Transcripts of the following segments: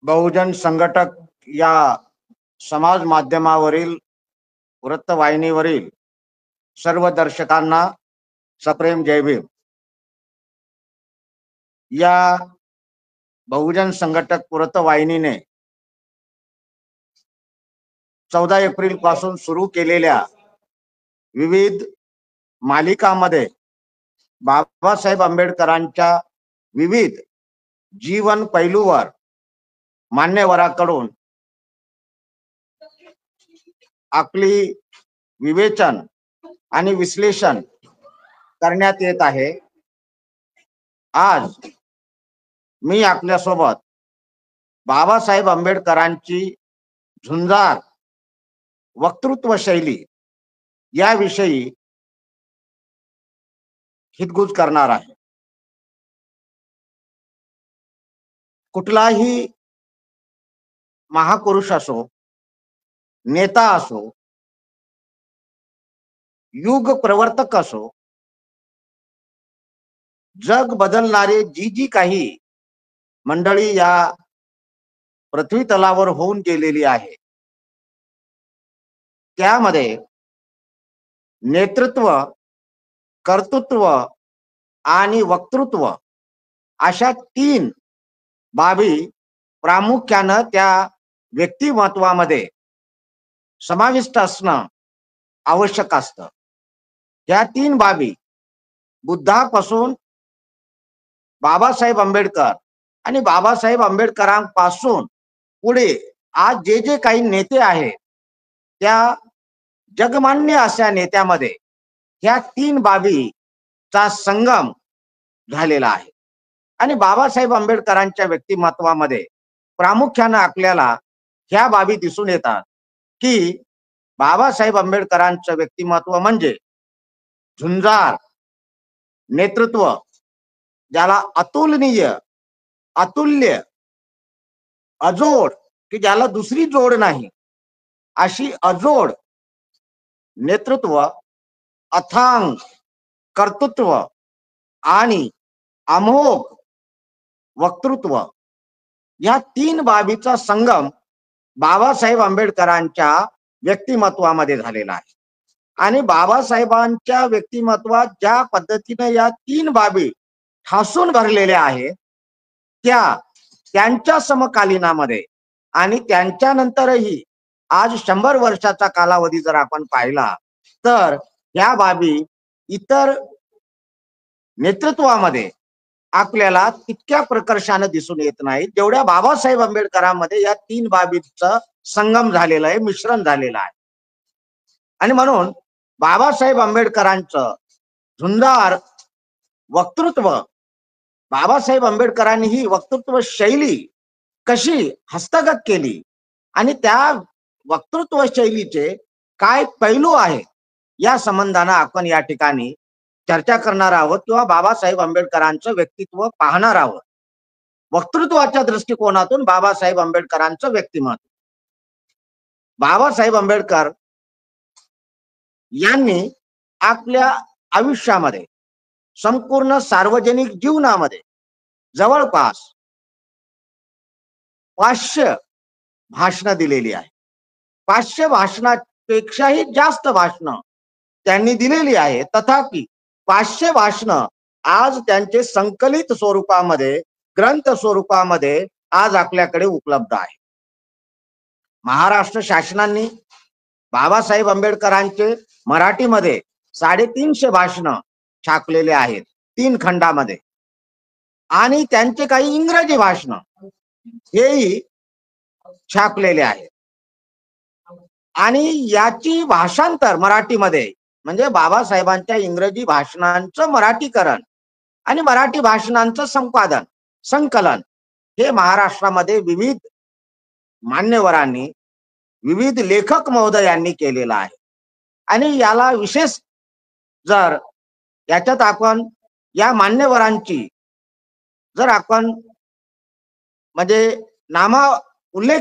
बहुजन संघटक या समाज माध्यमावरील वृत्तवाहिनीवरील सर्व दर्शकांना सप्रेम जय भीम। या बहुजन संघटक वृत्तवाहिनीने 14 एप्रिल पासून सुरू केलेल्या विविध मालिकांमध्ये बाबासाहेब आंबेडकरांच्या विविध जीवन पैलूवर मान्यवरांकडून आपली विवेचन आणि विश्लेषण करण्यात येत आहे। आज मी आपल्यासोबत बाबासाहेब आंबेडकरांची झुंजार वक्तृत्व शैली याविषयी हितगुज करणार आहे। कुठलाही महापुरुष असो, नेता असो, युग प्रवर्तक असो, जग बदलणारे जी काही मंडळी या पृथ्वी तलावर होऊन गेलेली आहे, त्यामध्ये नेतृत्व, कर्तृत्व आणि वक्तृत्व अशा 3 बाबी प्रामुख्याने त्या व्यक्तिमत्वामध्ये समाविष्ट असणं आवश्यक असतं। या 3 बाबी बुद्धापासून बाबासाहेब आंबेडकर आणि बाबासाहेब आंबेडकरांपासून पुढे आज जे काही नेते आहेत, त्या जगमान्य अशा नेत्यामध्ये ह्या 3 बाबीचा संगम झालेला आहे। आणि बाबासाहेब आंबेडकरांच्या व्यक्तिमत्वामध्ये प्रामुख्याने आपल्याला ह्या बाबी दिसून येतात की बाबासाहेब आंबेडकरांचं व्यक्तिमत्व म्हणजे झुंजार नेतृत्व, ज्याला अतुलनीय, अतुल्य, अजोड की ज्याला दुसरी जोड नाही अशी अजोड नेतृत्व, अथांग कर्तृत्व आणि अमोघ वक्तृत्व, या 3 बाबीचा संगम बाबासाहेब आंबेडकरांच्या व्यक्तिमत्वामध्ये झालेला आहे। आणि बाबासाहेबांच्या व्यक्तिमत्वात ज्या पद्धतीने या 3 बाबी ठासून भरलेल्या आहेत, त्यांच्या समकालीनामध्ये आणि त्यांच्यानंतरही आज 100 वर्षाचा कालावधी जर आपण पाहिला तर या बाबी इतर नेतृत्वामध्ये आपल्याला तितक्या प्रकर्षाने दिसून येत नाही जेवढ्या बाबासाहेब आंबेडकरांमध्ये या 3 बाबींचं संगम झालेलं आहे, मिश्रण झालेलं आहे। आणि म्हणून बाबासाहेब आंबेडकरांचं झुंजार वक्तृत्व, बाबासाहेब आंबेडकरांनी ही वक्तृत्व शैली कशी हस्तगत केली आणि त्या वक्तृत्व शैलीचे काय पैलू आहेत, या संबंधाने आपण या ठिकाणी चर्चा करणार आहोत किंवा बाबासाहेब आंबेडकरांचं व्यक्तित्व पाहणार आहोत। वक्तृत्वाच्या दृष्टिकोनातून बाबासाहेब आंबेडकरांचं व्यक्तिमत्व। बाबासाहेब आंबेडकर यांनी आपल्या आयुष्यामध्ये संपूर्ण सार्वजनिक जीवनामध्ये जवळपास 500 भाषणं दिलेली आहे। 500 भाषणापेक्षाही जास्त भाषणं त्यांनी दिलेली आहे। तथापि 500 भाषणं आज त्यांचे संकलित स्वरूपामध्ये, ग्रंथ स्वरूपामध्ये आज आपल्याकडे उपलब्ध आहे। महाराष्ट्र शासनाने बाबासाहेब आंबेडकरांचे मराठीमध्ये 350 भाषणं छापलेले आहेत 3 खंडामध्ये, आणि त्यांचे काही इंग्रजी भाषणं हेही छापलेले आहेत। आणि याची भाषांतर मराठीमध्ये म्हणजे बाबासाहेबांच्या इंग्रजी भाषणांचं मराठीकरण आणि मराठी भाषणांचं संपादन, संकलन हे महाराष्ट्रामध्ये विविध मान्यवरांनी, विविध लेखक महोदयांनी केलेलं आहे। आणि याला विशेष जर याच्यात आपण या मान्यवरांची जर आपण म्हणजे नामोल्लेख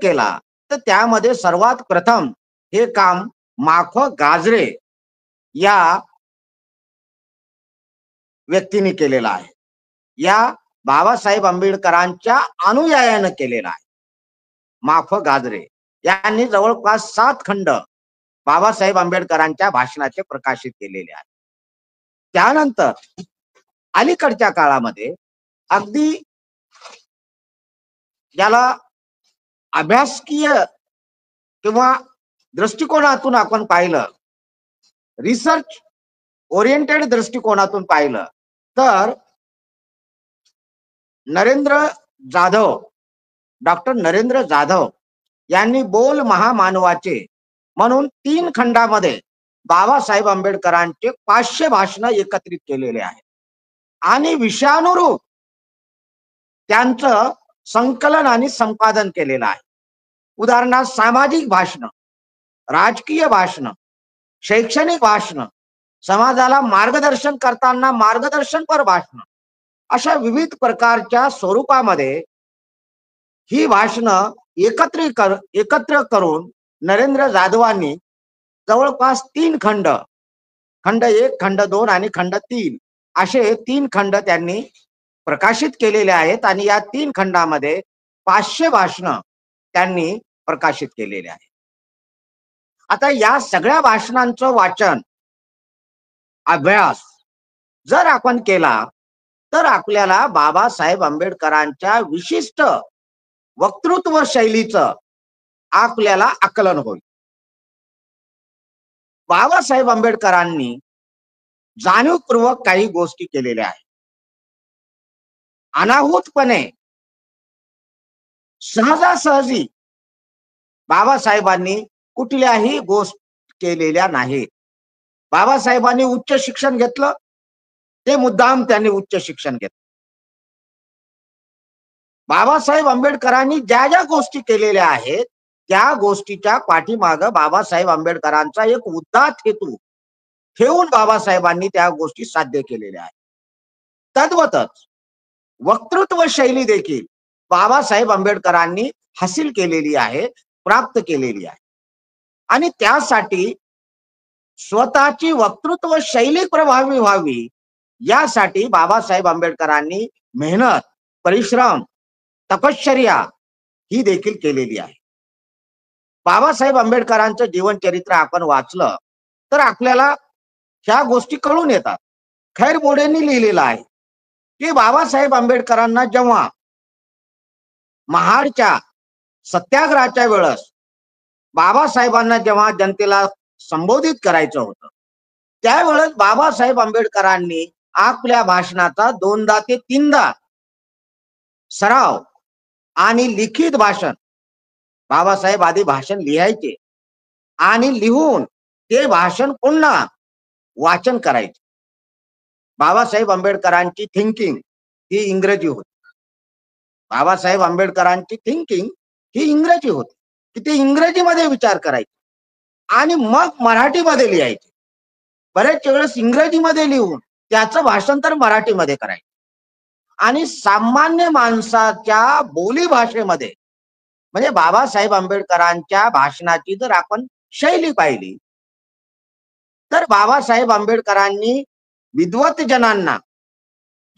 केला तर त्यामध्ये सर्वात प्रथम हे काम मा.फ. गाजरे या व्यक्तीने केलेलं आहे। या बाबासाहेब आंबेडकरांच्या अनुयायानं केलेला आहे. माफ गाजरे यांनी जवळपास 7 खंड बाबासाहेब आंबेडकरांच्या भाषणाचे प्रकाशित केलेले आहेत. त्यानंतर अलीकडच्या काळामध्ये अगदी ज्याला अभ्यासकीय किंवा दृष्टिकोनातून आपण पाहिलं, रिसर्च ओरिएंटेड दृष्टिकोनातून पाहिलं तर डॉक्टर नरेंद्र जाधव यांनी बोल महामानवाचे म्हणून 3 खंडामध्ये बाबासाहेब आंबेडकरांचे 500 भाषणं एकत्रित केलेले आहेत आणि विषयानुरूप त्यांचं संकलन आणि संपादन केलेलं आहे. उदाहरणार्थ सामाजिक भाषण, राजकीय भाषण, शैक्षणिक भाषण, समाजाला मार्गदर्शन करताना मार्गदर्शनपर भाषण, अशा विविध प्रकारच्या स्वरूपामध्ये ही भाषणं एकत्र करून नरेंद्र जाधवांनी जवळपास 3 खंड 1, खंड 2 आणि खंड 3 असे 3 खंड त्यांनी प्रकाशित केलेले आहेत आणि या 3 खंडामध्ये 500 भाषणं त्यांनी प्रकाशित केलेले आहे. आता या सगळ्या भाषणांचं वाचन, अभ्यास जर आपण केला तर आपल्याला बाबासाहेब आंबेडकरांच्या विशिष्ट वक्तृत्व शैलीचं आपल्याला आकलन होईल. बाबासाहेब आंबेडकरांनी जाणीवपूर्वक काही गोष्टी केलेल्या आहेत. अनाहूतपणे सहजासहजी बाबासाहेबांनी कुठल्याही गोष्ट केलेल्या नाहीत. बाबासाहेबांनी उच्च शिक्षण घेतलं, ते मुद्दाम त्यांनी उच्च शिक्षण घेतलं. बाबासाहेब आंबेडकरांनी ज्या ज्या गोष्टी केलेल्या आहेत त्या गोष्टीच्या पाठीमागं बाबासाहेब आंबेडकरांचा एक उदात्त हेतू ठेवून बाबासाहेबांनी त्या गोष्टी साध्य केलेल्या आहेत. तद्वतच वक्तृत्व शैली देखील बाबासाहेब आंबेडकरांनी हासिल केलेली आहे, प्राप्त केलेली आहे आणि त्यासाठी स्वतःची वक्तृत्व शैली प्रभावी व्हावी यासाठी बाबासाहेब आंबेडकरांनी मेहनत, परिश्रम, तपश्चर्या ही देखील केलेली आहे. बाबासाहेब आंबेडकरांचं जीवनचरित्र आपण वाचलं तर आपल्याला ह्या गोष्टी कळून येतात. खैर मोडेंनी लिहिलेलं आहे की बाबासाहेब आंबेडकरांना जेव्हा महाडच्या सत्याग्रहाच्या वेळेस बाबासाहेबांना जेव्हा जनतेला संबोधित करायचं होतं त्यावेळेस बाबासाहेब आंबेडकरांनी आपल्या भाषणाचा 2दा ते 3दा सराव आणि लिखित भाषण, बाबासाहेब आधी भाषण लिहायचे आणि लिहून ते भाषण पुन्हा वाचन करायचे. बाबासाहेब आंबेडकरांची थिंकिंग ही इंग्रजी होती. बाबासाहेब आंबेडकरांची थिंकिंग ही इंग्रजी होती की ते इंग्रजीमध्ये विचार करायचे आणि मग मराठीमध्ये लिहायचे. बरेच वेळेस इंग्रजीमध्ये लिहून त्याचं भाषांतर मराठीमध्ये करायचं आणि सामान्य माणसाच्या बोली भाषेमध्ये म्हणजे बाबासाहेब आंबेडकरांच्या भाषणाची जर आपण शैली पाहिली तर बाबासाहेब आंबेडकरांनी विद्वत जनांना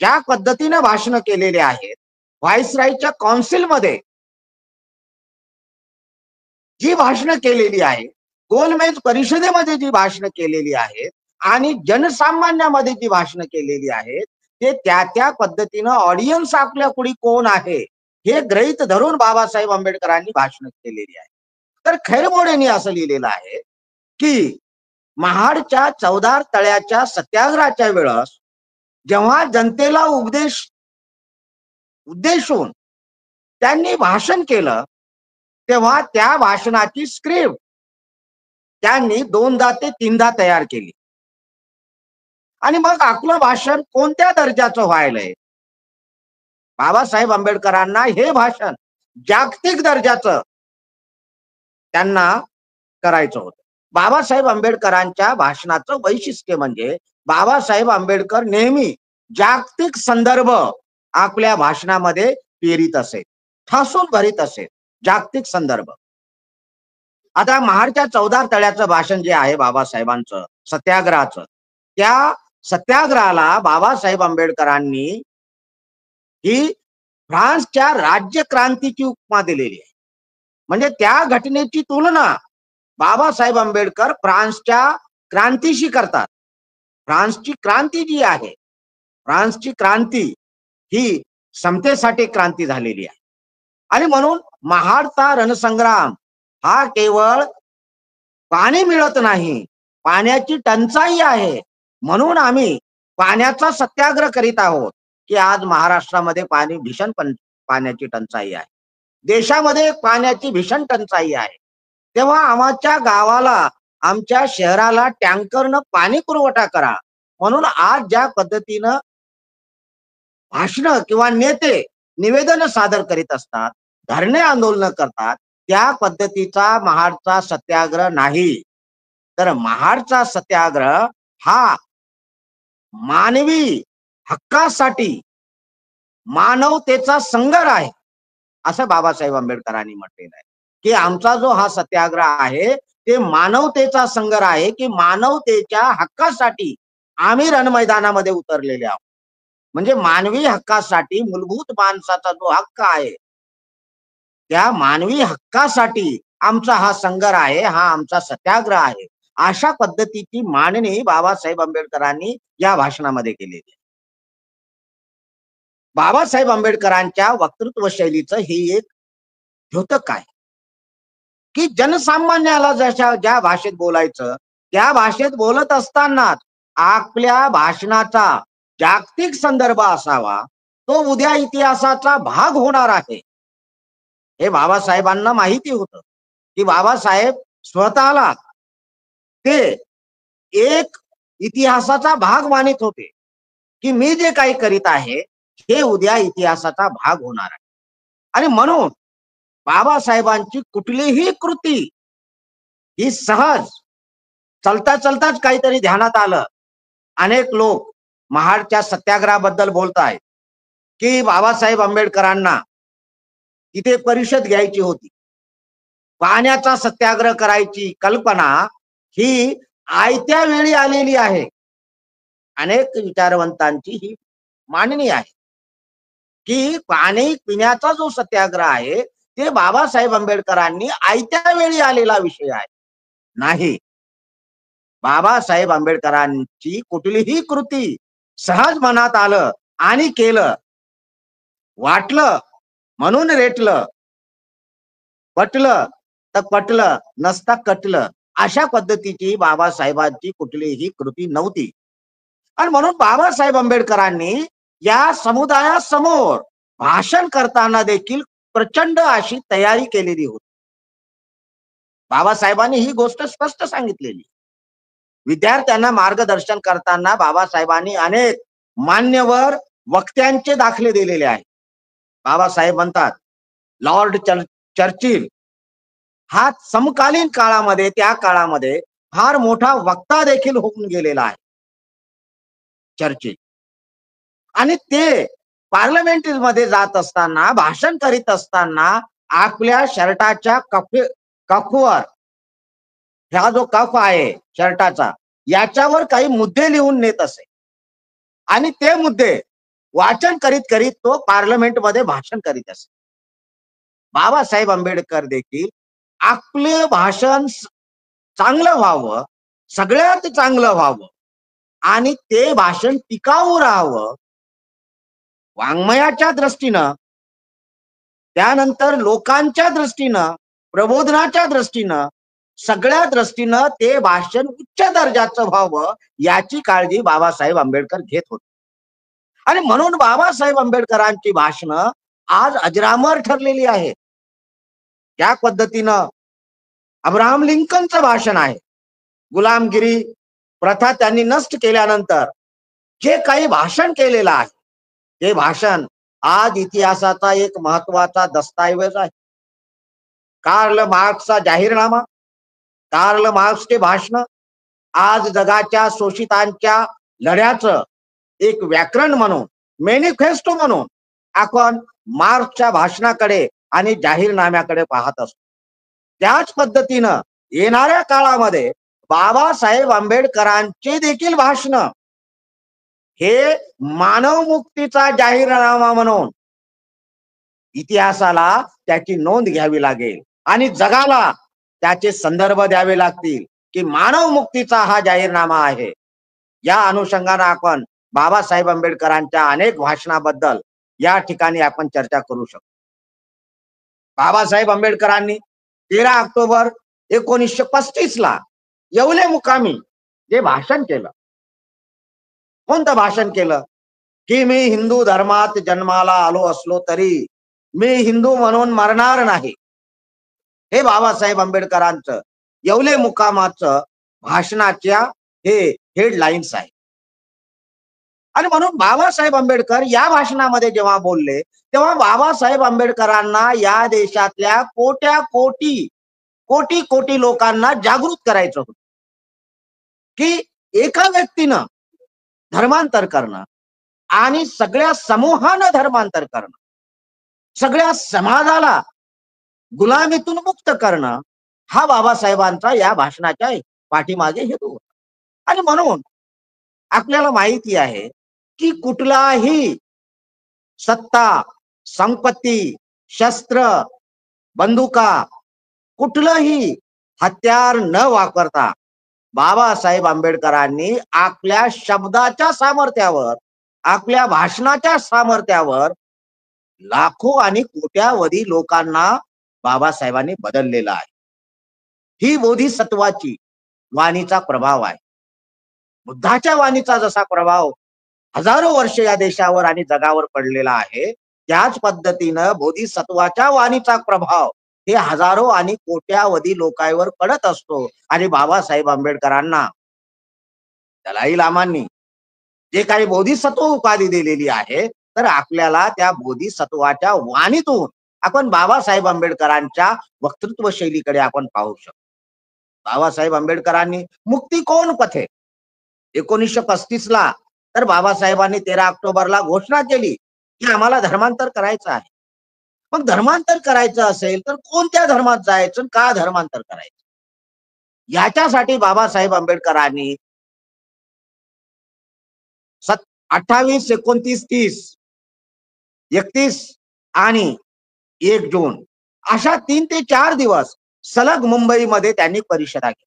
ज्या पद्धतीने भाषण केलेले आहेत, व्हाईसरायच्या काउन्सिलमध्ये जी भाषणं केलेली आहे, गोलमेज परिषदेमध्ये जी भाषणं केलेली आहेत आणि जनसामान्यामध्ये जी भाषणं केलेली आहेत ते त्या पद्धतीनं ऑडियन्स आपल्या पुढे कोण आहे हे गृहीत धरून बाबासाहेब आंबेडकरांनी भाषणं केलेली आहे. तर खैरमोडेंनी असं लिहिलेलं आहे की महाडच्या चौदार तळ्याच्या सत्याग्रहाच्या वेळेस जेव्हा जनतेला उद्देशून त्यांनी भाषण केलं तेव्हा त्या भाषणाची स्क्रिप्ट त्यांनी 2दा ते 3दा तयार केली आणि मग आपलं भाषण कोणत्या दर्जाचं व्हायलंय. बाबासाहेब आंबेडकरांना हे भाषण जागतिक दर्जाचं त्यांना करायचं होतं. बाबासाहेब आंबेडकरांच्या भाषणाचं वैशिष्ट्य म्हणजे बाबासाहेब आंबेडकर नेहमी जागतिक संदर्भ आपल्या भाषणामध्ये पेरीत असे, ठासून भरीत असे जागतिक संदर्भ. आता महाडच्या चौदार तळ्याचं भाषण जे आहे बाबासाहेबांचं सत्याग्रहाचं, त्या सत्याग्रहाला बाबासाहेब आंबेडकरांनी ही फ्रान्सच्या राज्यक्रांतीची उपमा दिलेली आहे. म्हणजे त्या घटनेची तुलना बाबासाहेब आंबेडकर फ्रान्सच्या क्रांतीशी करतात. फ्रान्सची क्रांती जी आहे, फ्रान्सची क्रांती ही समतेसाठी क्रांती झालेली आहे. आणि म्हणून महाडचा रणसंग्राम हा केवळ पाणी मिळत नाही, पाण्याची टंचाई आहे, म्हणून आम्ही पाण्याचा सत्याग्रह करीत आहोत, की आज महाराष्ट्रामध्ये भीषण पाण्याची टंचाई आहे, देशामध्ये पाण्याची भीषण टंचाई आहे. तेव्हा आमच्या गावाला, आमच्या शहराला टँकरनं पाणी पुरवठा करा. म्हणून आज ज्या पद्धतीनं भाषण किंवा नेते निवेदन सादर करीत असतात, धरणे आंदोलन करतात, त्या पद्धतीचा महाडचा सत्याग्रह नाही. तर महाडचा सत्याग्रह हा मानवी हक्कासाठी, मानवतेचा संघर्ष आहे, असं बाबासाहेब आंबेडकरांनी म्हटलेलं आहे. की आमचा जो हा सत्याग्रह आहे ते मानवतेचा संघर्ष आहे, की मानवतेच्या हक्कासाठी आम्ही रणमैदानामध्ये उतरलेले आहोत. म्हणजे मानवी हक्कासाठी, मूलभूत माणसाचा जो हक्क आहे, त्या मानवी हक्कासाठी आमचा हा संघर्ष आहे, हा आमचा सत्याग्रह आहे. अशा पद्धतीची मांडणी बाबासाहेब आंबेडकरांनी या भाषणामध्ये केलेली आहे. बाबासाहेब आंबेडकरांच्या वक्तृत्व शैलीचं हे एक द्योतक आहे, की जनसामान्याला ज्या भाषेत बोलायचं त्या भाषेत बोलत असतानाच आपल्या भाषणाचा जागतिक संदर्भ असावा, तो उद्या इतिहासाचा भाग होणार आहे. हे बाबासाहेबांना माहिती होतं, की बाबासाहेब स्वतःला ते एक इतिहासाचा भाग मानित होते, की मी जे काही करीत आहे हे उद्या इतिहासाचा भाग होणार आहे. आणि म्हणून बाबासाहेबांची कुठलीही कृती ही सहज चलता चलताच काहीतरी ध्यानात आलं. अनेक लोक महाडच्या सत्याग्रहाबद्दल बोलतायत, की बाबासाहेब आंबेडकरांना तिथे परिषद घ्यायची होती, पाण्याचा सत्याग्रह करायची कल्पना ही आयत्या वेळी आलेली आहे. अनेक विचारवंतांची ही मांडणी आहे, की पाणी पिण्याचा जो सत्याग्रह आहे ते बाबासाहेब आंबेडकरांनी आयत्या वेळी आलेला विषय आहे. नाही, बाबासाहेब आंबेडकरांची कुठलीही कृती सहज मनात आलं आणि केलं, वाटलं म्हणून रेटलं, पटलं तर पटलं, नसता कटलं, अशा पद्धतीची बाबासाहेबांची कुठलीही कृती नव्हती. आणि म्हणून बाबासाहेब आंबेडकरांनी या समुदायासमोर भाषण करताना देखील प्रचंड अशी तयारी केलेली होती. बाबासाहेबांनी ही गोष्ट स्पष्ट सांगितलेली. विद्यार्थ्यांना मार्गदर्शन करताना बाबासाहेबांनी अनेक मान्यवर वक्त्यांचे दाखले दिलेले आहेत. बाबासाहेब म्हणतात, लॉर्ड चर्चिल हा समकालीन काळामध्ये, त्या काळामध्ये फार मोठा वक्ता देखील होऊन गेलेला आहे, चर्चिल. आणि ते पार्लमेंट मध्ये जात असताना, भाषण करीत असताना आपल्या शर्टाच्या कफवर, हा जो कफ आहे शर्टाचा, याच्यावर काही मुद्दे लिहून नेत असे आणि ते मुद्दे वाचन करीत करीत तो पार्लमेंट मध्ये भाषण करीत असे. बाबासाहेब आंबेडकर देखील आपले भाषण चांगलं व्हावं, सगळ्यात चांगलं व्हावं आणि ते भाषण टिकाऊ राहावं, वाङ्मयाच्या दृष्टीनं, त्यानंतर लोकांच्या दृष्टीनं, प्रबोधनाच्या दृष्टीनं, सगळ्या दृष्टीनं ते भाषण उच्च दर्जाचं व्हावं याची काळजी बाबासाहेब आंबेडकर घेत होते. आणि म्हणून बाबासाहेब आंबेडकरांची भाषणं आज अजरामर ठरलेली आहेत. त्या पद्धतीनं अब्राहम लिंकनचं भाषण आहे, गुलामगिरी प्रथा त्यांनी नष्ट केल्यानंतर जे काही भाषण केलेलं आहे ते भाषण आज इतिहासाचा एक महत्वाचा दस्तऐवज आहे. कार्ल मार्क्सचा जाहीरनामा, कार्ल मार्क्सचे भाषण आज जगाच्या शोषितांच्या लढ्याचं एक व्याकरण म्हणून, मॅनिफेस्टो म्हणून आपण मार्क्सच्या भाषणाकडे आणि जाहीरनाम्याकडे पाहत असतो. त्याच पद्धतीनं येणाऱ्या काळामध्ये बाबासाहेब आंबेडकरांचे देखील भाषण हे मानव मुक्तीचा जाहीरनामा म्हणून इतिहासाला त्याची नोंद घ्यावी लागेल आणि जगाला त्याचे संदर्भ द्यावे लागतील की मानव मुक्तीचा हा जाहीरनामा आहे. या अनुषंगाने आपण बाबासाहेब आंबेडकरांच्या अनेक भाषणाबद्दल या ठिकाणी आपण चर्चा करू शकतो. बाबासाहेब आंबेडकरांनी 13 ऑक्टोबर 1935 ला येवले मुकामी जे भाषण केलं, कोणतं भाषण केलं की मी हिंदू धर्मात जन्माला आलो असलो तरी मी हिंदू म्हणून मरणार नाही. हे बाबासाहेब आंबेडकरांचं येवले मुकामाचं भाषणाच्या हे हेडलाईन्स आहे. आणि म्हणून बाबासाहेब आंबेडकर या भाषणामध्ये जेव्हा बोलले तेव्हा बाबासाहेब आंबेडकरांना या देशातल्या कोटी कोटी लोकांना जागृत करायचं होतं की एका व्यक्तीनं धर्मांतर करणं आणि सगळ्या समूहानं धर्मांतर करणं, सगळ्या समाजाला गुलामीतून मुक्त करणं हा बाबासाहेबांचा या भाषणाच्या पाठीमागे हेतू होता. आणि म्हणून आपल्याला माहिती आहे की कुठलाही सत्ता, संपत्ती, शस्त्र, बंदुका, कुठलंही हत्यार न वापरता बाबासाहेब आंबेडकरांनी आपल्या शब्दाच्या सामर्थ्यावर, आपल्या भाषणाच्या सामर्थ्यावर लाखो आणि कोट्यावधी लोकांना बाबासाहेबांनी बदललेला आहे. ही बोधिसत्वाची वाणीचा प्रभाव आहे. बुद्धाच्या वाणीचा जसा प्रभाव हजारो वर्ष या देशावर आणि जगावर पडलेला आहे, त्याच पद्धतीनं बोधिसत्वाच्या वाणीचा प्रभाव हे हजारो आणि कोट्यावधी लोकांवर पडत असतो. आणि बाबासाहेब आंबेडकरांना दलाई लामांनी जे काही बोधिसत्व उपाधी दिलेली आहे, तर आपल्याला त्या बोधिसत्वाच्या वाणीतून आपण बाबासाहेब आंबेडकरांच्या वक्तृत्व शैलीकडे आपण पाहू शकतो. बाबासाहेब आंबेडकरांनी मुक्ती कोण पथे 1935 ला तर बाबासाहेबांनी 13 ऑक्टोबरला घोषणा केली की आम्हाला धर्मांतर करायचं आहे. मग धर्मांतर करायचं असेल तर कोणत्या धर्मात जायचं, का धर्मांतर करायचं, याच्यासाठी बाबासाहेब आंबेडकरांनी 28, 29, 30, 31 आणि 1 जून अशा 3 ते 4 दिवस सलग मुंबईमध्ये त्यांनी परिषदा घेतल्या.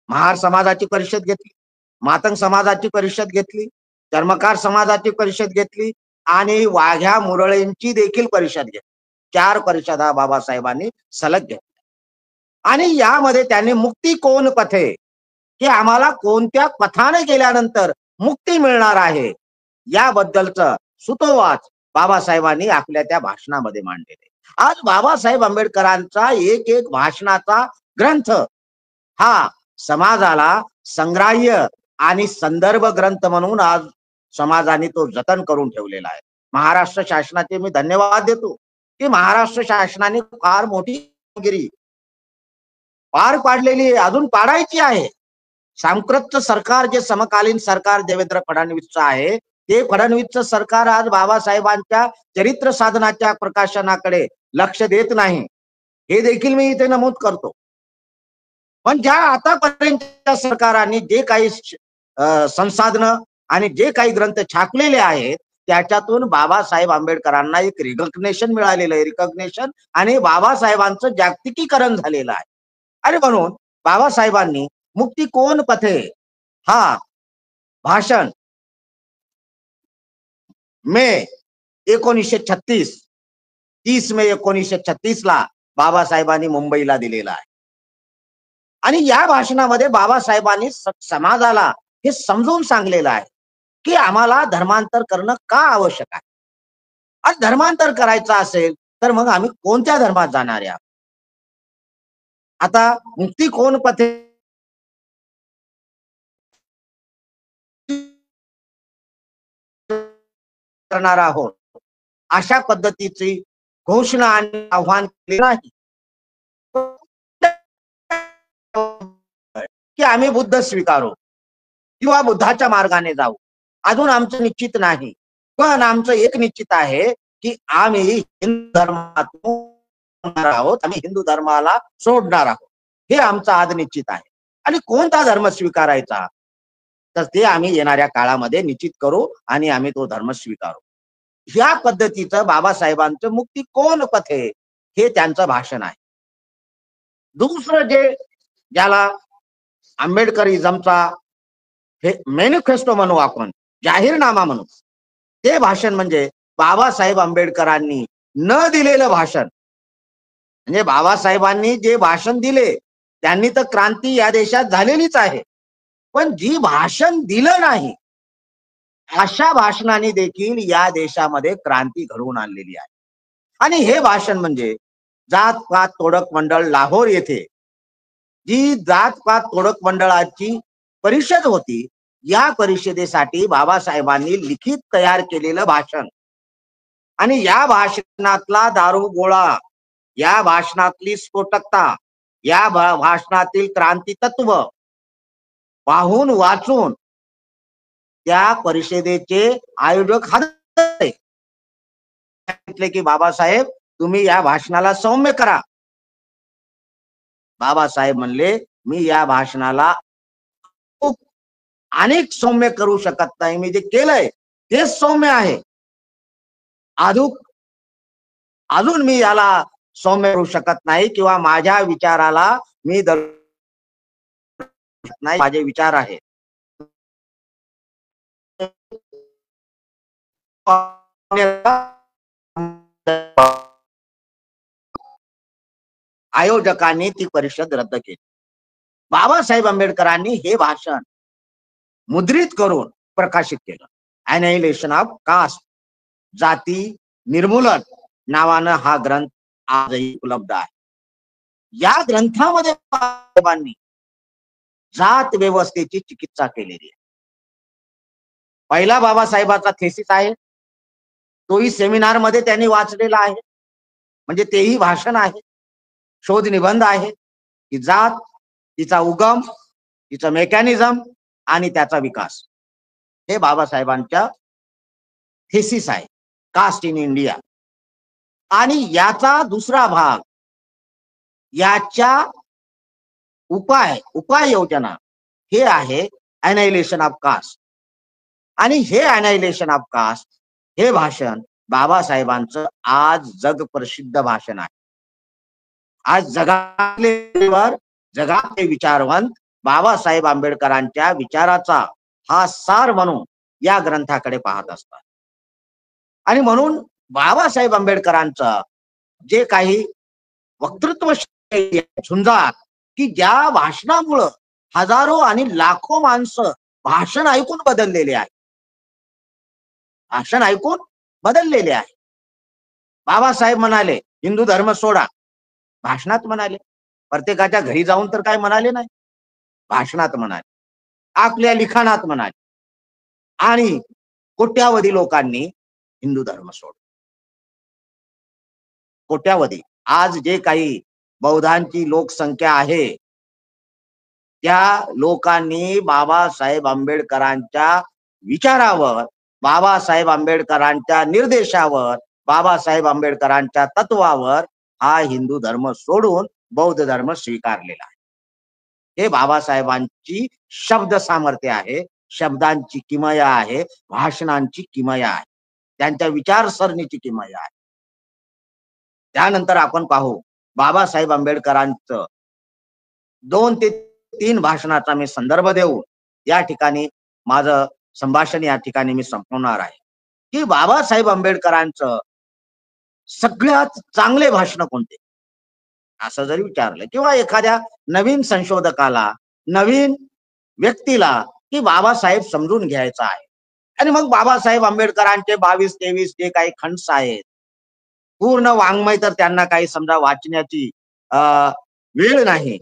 महार समाजाची परिषद घेतली, मातंग समाजाची परिषद घेतली, चर्मकार समाजाची परिषद घेतली आणि वाघ्या मुरळेंची देखील परिषद घेतली. 4 परिषदा बाबासाहेबांनी सलग घेतल्या. आणि यामध्ये त्यांनी मुक्ती कोण पथे, की आम्हाला कोणत्या पथाने गेल्यानंतर मुक्ती मिळणार आहे, याबद्दलचं सुतोवाच बाबासाहेबांनी आपल्या त्या भाषणामध्ये मांडलेले. आज बाबासाहेब आंबेडकरांचा एक एक भाषणाचा ग्रंथ हा समाजाला संग्राह्य आणि संदर्भ ग्रंथ म्हणून आज समाजाने तो जतन करून ठेवलेला आहे. महाराष्ट्र शासनाचे मी धन्यवाद देतो की महाराष्ट्र शासनाने फार मोठी कामगिरी पार पाडलेली आहे, अजून पाडायची आहे. सांप्रतचं सरकार जे समकालीन सरकार देवेंद्र फडणवीसचं आहे, ते फडणवीसचं सरकार आज बाबासाहेबांच्या चरित्र साधनाच्या प्रकाशनाकडे लक्ष देत नाही, हे देखील मी इथे नमूद करतो. पण ज्या आतापर्यंतच्या सरकारांनी जे काही संसाधनं आणि जे काही ग्रंथ छापलेले आहेत, त्याच्यातून बाबासाहेब आंबेडकरांना एक रिकॉग्निशन मिळालेलं आहे, रिकॉग्निशन आणि बाबासाहेबांचं जागतिकीकरण झालेलं आहे. आणि म्हणून बाबासाहेबांनी मुक्ती कोण पथे हा भाषण मे 1936 30 मे 1936 ला बाबासाहेबांनी मुंबईला दिलेला आहे. आणि या भाषणामध्ये बाबासाहेबांनी समाजाला हे समजून सांगलेलं आहे की आम्हाला धर्मांतर करणं का आवश्यक आहे. आणि धर्मांतर करायचं असेल तर मग आम्ही कोणत्या धर्मात जाणार आहे. आता मुक्ती कोण पथे करणार आहोत अशा पद्धतीची घोषणा आणि आव्हान केले नाही की आम्ही बुद्ध स्वीकारू किंवा बुद्धाच्या मार्गाने जाऊ. अजून आमचं निश्चित नाही, पण आमचं एक निश्चित आहे की आम्ही हिंदू धर्मातून आहोत, आम्ही हिंदू धर्माला सोडणार आहोत, हे आमचं आज निश्चित आहे. आणि कोणता धर्म स्वीकारायचा तर ते आम्ही येणाऱ्या काळामध्ये निश्चित करू आणि आम्ही तो धर्म स्वीकारू. ह्या पद्धतीचं बाबासाहेबांचं मुक्ती कोण पथे हे त्यांचं भाषण आहे. दुसरं जे ज्याला आंबेडकरिझमचा हे मॅनिफेस्टो म्हणू, आपण जाहीरनामा म्हणू, ते भाषण म्हणजे बाबासाहेब आंबेडकरांनी न दिलेलं भाषण. म्हणजे बाबासाहेबांनी जे भाषण दिले त्यांनी तर क्रांती या देशात झालेलीच आहे, पण जी भाषण दिलं नाही अशा भाषणाने देखील या देशामध्ये क्रांती घडवून आणलेली आहे. आणि हे भाषण म्हणजे जात पात तोडक मंडळ लाहोर येथे जी जात पात तोडक मंडळाची परिषद होती, या परिषदेसाठी बाबासाहेबांनी लिखित तयार केलेलं भाषण. आणि या भाषणातला दारू गोळा, या भाषणातली स्फोटकता, या भाषणातील क्रांती तत्व पाहून वाचून त्या परिषदेचे आयोजक सांगितले की बाबासाहेब तुम्ही या भाषणाला सौम्य करा. बाबासाहेब म्हणले मी या भाषणाला खूप अनेक सौम्य करू शकत नाही, मी जे केलंय तेच सौम्य आहे, अजून मी याला सौम्य करू शकत नाही किंवा माझ्या विचाराला मी नाही, माझे विचार आहेत. आयोजकांनी ती परिषद रद्द केली. बाबासाहेब आंबेडकरांनी हे भाषण मुद्रित करून प्रकाशित केलं. अॅनायलेशन ऑफ कास्ट, जाती निर्मूलन नावानं हा ग्रंथ आजही उपलब्ध आहे. या ग्रंथामध्ये बाबासाहेबांनी जात व्यवस्थेची चिकित्सा केलेली आहे. पहिला बाबासाहेबांचा थेसिस आहे, तोही सेमिनार मध्ये त्यांनी वाचलेला आहे, म्हणजे तेही भाषण आहे, शोध निबंध आहे की जात, तिचा उगम, तिचं मेकॅनिझम आणि त्याचा विकास, हे बाबासाहेबांच्या थेसिस आहे, कास्ट इन इंडिया. आणि याचा दुसरा भाग, याच्या उपाययोजना हे आहे अनायलेशन ऑफ कास्ट. आणि हे अनायलेशन ऑफ कास्ट हे भाषण बाबासाहेबांचं आज जगप्रसिद्ध भाषण आहे. आज जगातले विचारवंत बाबासाहेब आंबेडकरांच्या विचाराचा हा सार म्हणून या ग्रंथाकडे पाहत असतात. आणि म्हणून बाबासाहेब आंबेडकरांचं जे काही वक्तृत्व झुंजार की ज्या भाषणामुळं हजारो आणि लाखो माणसं भाषण ऐकून बदललेले आहे, भाषण ऐकून बदललेले आहे. बाबासाहेब म्हणाले हिंदू धर्म सोडा, भाषणात म्हणाले. प्रत्येकाच्या घरी जाऊन तर काय म्हणाले नाही, भाषणात म्हणाले, आपल्या लिखाणात म्हणाले. आणि कोट्यावधी लोकांनी हिंदू धर्म सोडला. कोट्यावधी. आज जे काही बौद्धांची लोकसंख्या आहे त्या लोकांनी बाबासाहेब आंबेडकरांच्या विचारावर, बाबासाहेब आंबेडकरांच्या निर्देशावर, बाबासाहेब आंबेडकरांच्या तत्वावर हा हिंदू धर्म सोडून बौद्ध धर्म स्वीकारलेला आहे. हे बाबासाहेबांची शब्द सामर्थ्य आहे, शब्दांची किमया आहे, भाषणांची किमया आहे, त्यांच्या विचारसरणीची किमया आहे. त्यानंतर आपण पाहू बाबासाहेब आंबेडकरांचं 2 ते 3 भाषणाचा मी संदर्भ देऊ या ठिकाणी माझं संभाषण या ठिकाणी मी संपवणार आहे की बाबासाहेब आंबेडकरांचं सगळ्यात चांगले भाषण कोणते, असं जरी विचारलं किंवा एखाद्या नवीन संशोधकाला, नवीन व्यक्तीला की बाबासाहेब समजून घ्यायचा आहे आणि मग बाबासाहेब आंबेडकरांचे 22-23 जे काही खंड्स आहेत, पूर्ण वाङ्मय तर त्यांना काही समजा वाचण्याची वेळ नाही,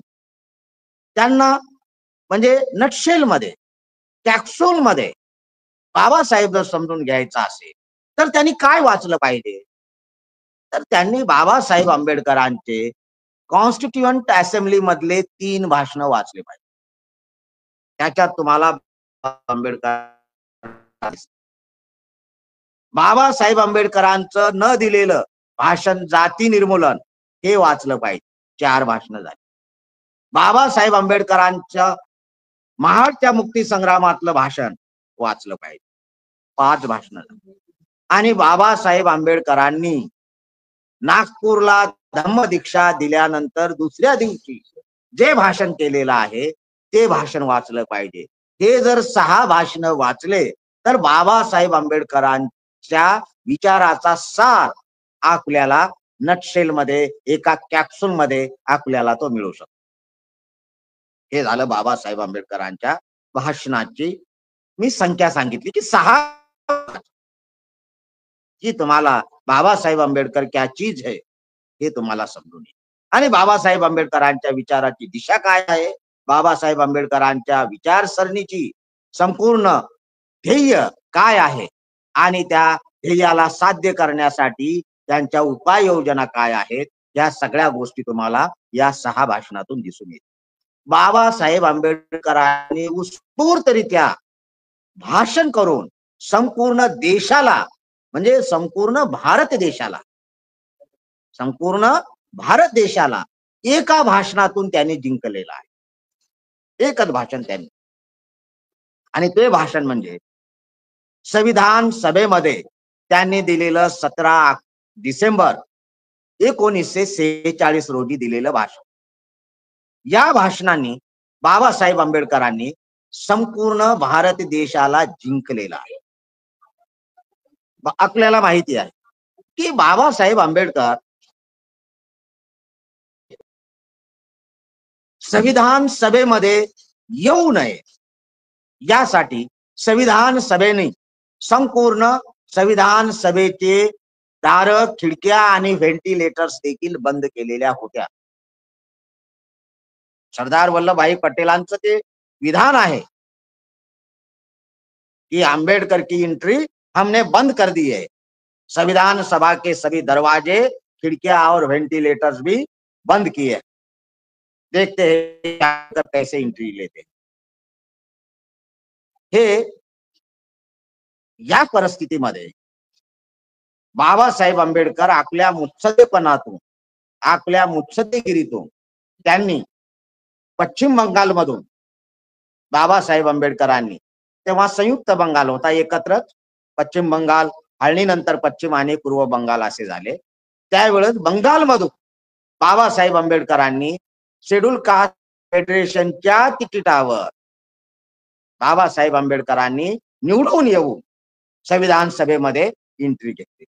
त्यांना म्हणजे नटशेल मध्ये, कॅप्सूल मध्ये बाबासाहेब जर समजून घ्यायचा असेल तर त्यांनी काय वाचलं पाहिजे, तर त्यांनी बाबासाहेब आंबेडकरांचे कॉन्स्टिट्युएंट असेंब्ली मधले 3 भाषण वाचले पाहिजे. त्याच्यात तुम्हाला आंबेडकर, बाबासाहेब आंबेडकरांचं न दिलेलं भाषण जाती निर्मूलन हे वाचलं पाहिजे. 4 भाषणं झाली. बाबासाहेब आंबेडकरांच्या महाडच्या मुक्ती संग्रामातलं भाषण वाचलं पाहिजे, 5 भाषण. आणि बाबासाहेब आंबेडकरांनी नागपूरला धम्मदीक्षा दिल्यानंतर दुसऱ्या दिवशी जे भाषण केलेलं आहे ते भाषण वाचलं पाहिजे. हे जर 6 भाषण वाचले तर बाबासाहेब आंबेडकरांच्या विचाराचा सार आपल्याला नटशेल मध्ये, एका कॅप्सूल मध्ये आपल्याला तो मिळू शकतो. हे झालं बाबासाहेब आंबेडकरांच्या भाषणाची मी संख्या सांगितली की 6, की तुम्हाला बाबासाहेब आंबेडकर क्या चीज है हे तुम्हाला समजून येईल. आणि बाबासाहेब आंबेडकरांच्या विचाराची दिशा काय आहे, बाबासाहेब आंबेडकरांच्या विचारसरणीची संपूर्ण ध्येय काय आहे आणि त्या ध्येयाला साध्य करण्यासाठी त्यांच्या उपाययोजना काय आहेत, या सगळ्या गोष्टी तुम्हाला या 6 भाषणातून दिसून येतील. बाबासाहेब आंबेडकरांनी उत्स्फूर्तरित्या भाषण करून संपूर्ण देशाला, म्हणजे संपूर्ण भारत देशाला एका भाषणातून त्यांनी जिंकलेलं आहे. एकच भाषण त्यांनी, आणि ते भाषण म्हणजे संविधान सभेमध्ये त्यांनी दिलेलं 17 डिसेंबर 1946 रोजी दिलेलं भाषण. या भाषणाने बाबासाहेब आंबेडकरांनी संपूर्ण भारत देशाला जिंकलेला आहे. आपल्याला माहिती आहे की बाबासाहेब आंबेडकर संविधान सभेमध्ये येऊ नये यासाठी संविधान सभेने संपूर्ण संविधान सभेचे दार, खिडक्या आणि व्हेंटिलेटर्स देखील बंद केलेल्या होत्या. सरदार वल्लभभाई पटेलांचं ते विधान आहे कि अंबेडकर की एंट्री हमने बंद कर दी है, संविधान सभा के सभी दरवाजे, खिड़कियां और वेंटिलेटर्स भी बंद किए, देखते हैं कैसे एंट्री लेते हैं. हे या परिस्थितीमध्ये बाबासाहेब आंबेडकर आपल्या मुत्सद्देपणातून, आपल्या मुत्सद्देगिरीतून त्यांनी पश्चिम बंगालमधून बाबासाहेब आंबेडकरांनी, तेव्हा संयुक्त बंगाल होता एकत्रच, पश्चिम बंगाल फाळणीनंतर पश्चिम आणि पूर्व बंगाल असे झाले. त्यावेळेस बंगालमधून बाबासाहेब आंबेडकरांनी शेड्यूल कास्ट फेडरेशनच्या तिकिटावर बाबासाहेब आंबेडकरांनी निवडून येऊन संविधान सभेमध्ये एंट्री घेतली.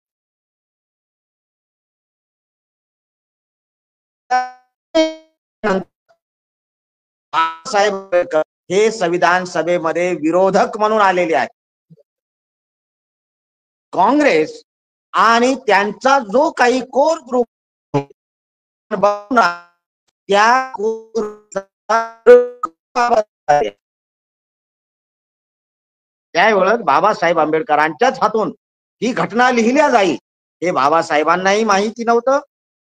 बाबासाहेब आंबेडकर हे संविधान सभेमध्ये विरोधक म्हणून आलेले आहेत. काँग्रेस आणि त्यांचा जो काही कोर ग्रुप त्या त्यावेळेस बाबासाहेब आंबेडकरांच्याच हातून ही घटना लिहिल्या जाईल हे बाबासाहेबांनाही माहिती नव्हतं,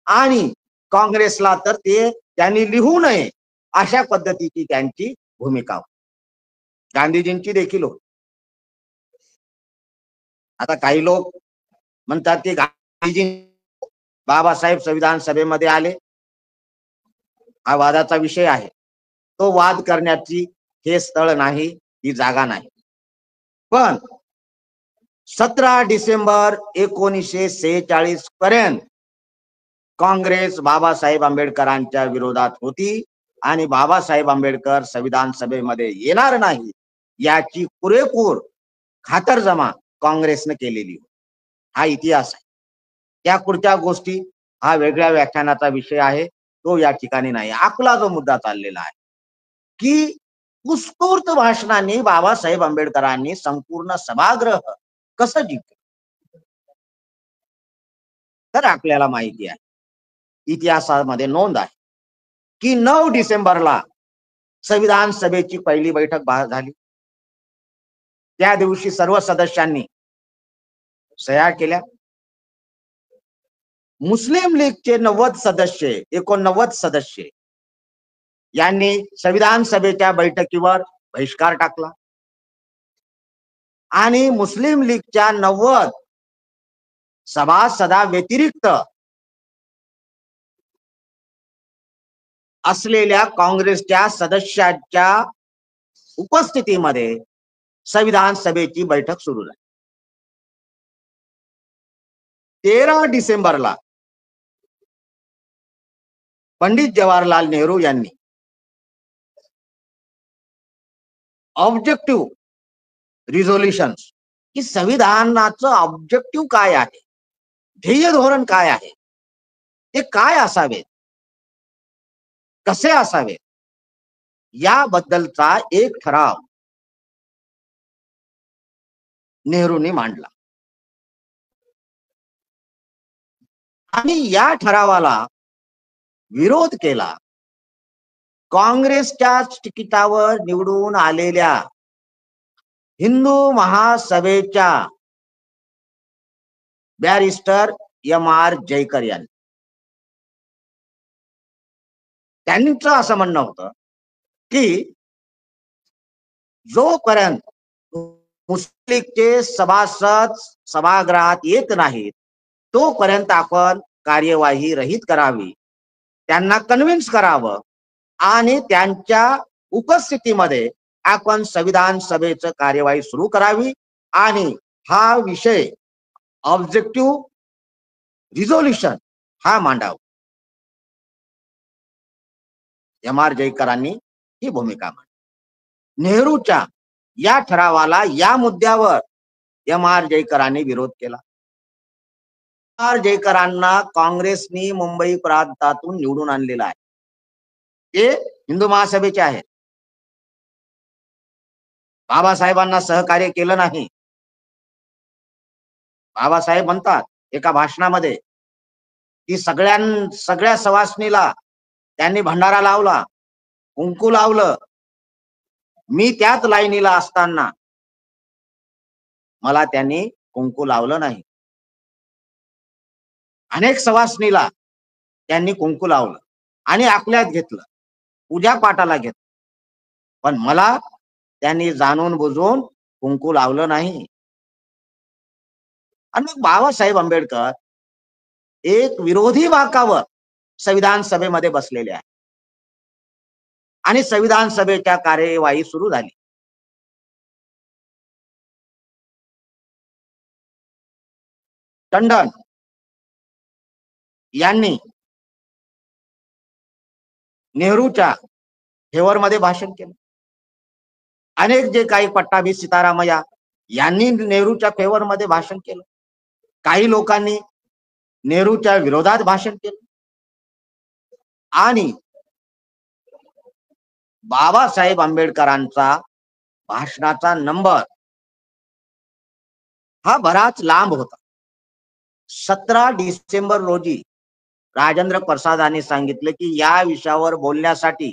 आणि काँग्रेसला तर ते त्यांनी लिहू नये अशा पद्धतीची त्यांची भूमिका होती. गांधीजींची देखील होती. आता काही लोक म्हणतात की गांधीजी बाबासाहेब संविधान सभेमध्ये आले, हा वादाचा विषय आहे. तो वाद करण्याची हे स्थळ नाही, ही जागा नाही. पण 17 डिसेंबर 1946 पर्यंत काँग्रेस बाबासाहेब आंबेडकरांच्या विरोधात होती आणि बाबासाहेब आंबेडकर संविधान सभेमध्ये येणार नाही याची पुरेपूर खातरजमा काँग्रेसने केलेली होती. हा इतिहास आहे. त्या पुढच्या गोष्टी हा वेगळ्या व्याख्यानाचा विषय आहे, तो या ठिकाणी नाही. आपला जो मुद्दा चाललेला आहे की उत्स्फूर्त भाषणाने बाबासाहेब आंबेडकरांनी संपूर्ण सभागृह कसं जिंकलं, तर आपल्याला माहिती आहे, इतिहासामध्ये नोंद आहे की 9 डिसेंबरला संविधान सभेची पहिली बैठक झाली. त्या दिवशी सर्व सदस्यांनी सह्या केल्या. मुस्लिम लीगचे 89 सदस्य यांनी संविधान सभेच्या बैठकीवर बहिष्कार टाकला आणि मुस्लिम लीगच्या 90 सभासदा व्यतिरिक्त असलेल्या काँग्रेसच्या सदस्यांच्या उपस्थितीमध्ये संविधान सभेची बैठक सुरू झाली. 13 डिसेंबरला पंडित जवाहरलाल नेहरू यांनी ऑब्जेक्टिव्ह रिझोल्युशन की संविधानाचं ऑब्जेक्टिव्ह काय आहे, ध्येय धोरण काय आहे, ते काय असावे, कसे असावे, याबद्दलचा एक ठराव नेहरूंनी मांडला. आणि या ठरावाला विरोध केला काँग्रेसच्या तिकिटावर निवडून आलेल्या हिंदू महासभेच्या बॅरिस्टर M.R. जयकर यांनी. त्यांचं असं म्हणणं होतं की जोपर्यंत मुस्लिम लीगचे सभासद सभागृहात येत नाहीत तोपर्यंत आपण कार्यवाही रहित करावी, त्यांना कन्व्हिन्स करावं आणि त्यांच्या उपस्थितीमध्ये आपण संविधान सभेचं कार्यवाही सुरू करावी आणि हा विषय ऑब्जेक्टिव्ह रिझोल्युशन हा मांडावा. M.R. जयकरांनी ही भूमिका मांडली. नेहरूच्या या ठरावाला, या मुद्द्यावर M.R. जयकरांनी विरोध केला. M.R. जयकरांना काँग्रेसनी मुंबई प्रांतातून निवडून आणलेला आहे. ते हिंदू महासभेचे आहेत. बाबासाहेबांना सहकार्य केलं नाही. बाबासाहेब म्हणतात एका भाषणामध्ये की सगळ्या सवासणीला त्यांनी भंडारा लावला, कुंकू लावलं. मी त्याच लाईनीला असताना मला त्यांनी कुंकू लावलं नाही. अनेक सवासणीला त्यांनी कुंकू लावलं आणि आपल्यात घेतलं, पूजा पाठाला घेतलं, पण मला त्यांनी जाणून बुजून कुंकू लावलं नाही. आणि मग बाबासाहेब आंबेडकर एक विरोधी वाकावर संविधान सभेमध्ये बसलेले आहे आणि संविधान सभेच्या कार्यवाही सुरू झाली. टंडन यांनी नेहरूच्या फेवरमध्ये भाषण केलं. अनेक जे काही पट्टाभी सीतारामय्या यांनी नेहरूच्या फेवरमध्ये भाषण केलं. काही लोकांनी नेहरूच्या विरोधात भाषण केलं आणि बाबासाहेब आंबेडकरांचा भाषणाचा नंबर हा बराच लांब होता. 17 डिसेंबर रोजी राजेंद्र प्रसादांनी सांगितलं की या विषयावर बोलण्यासाठी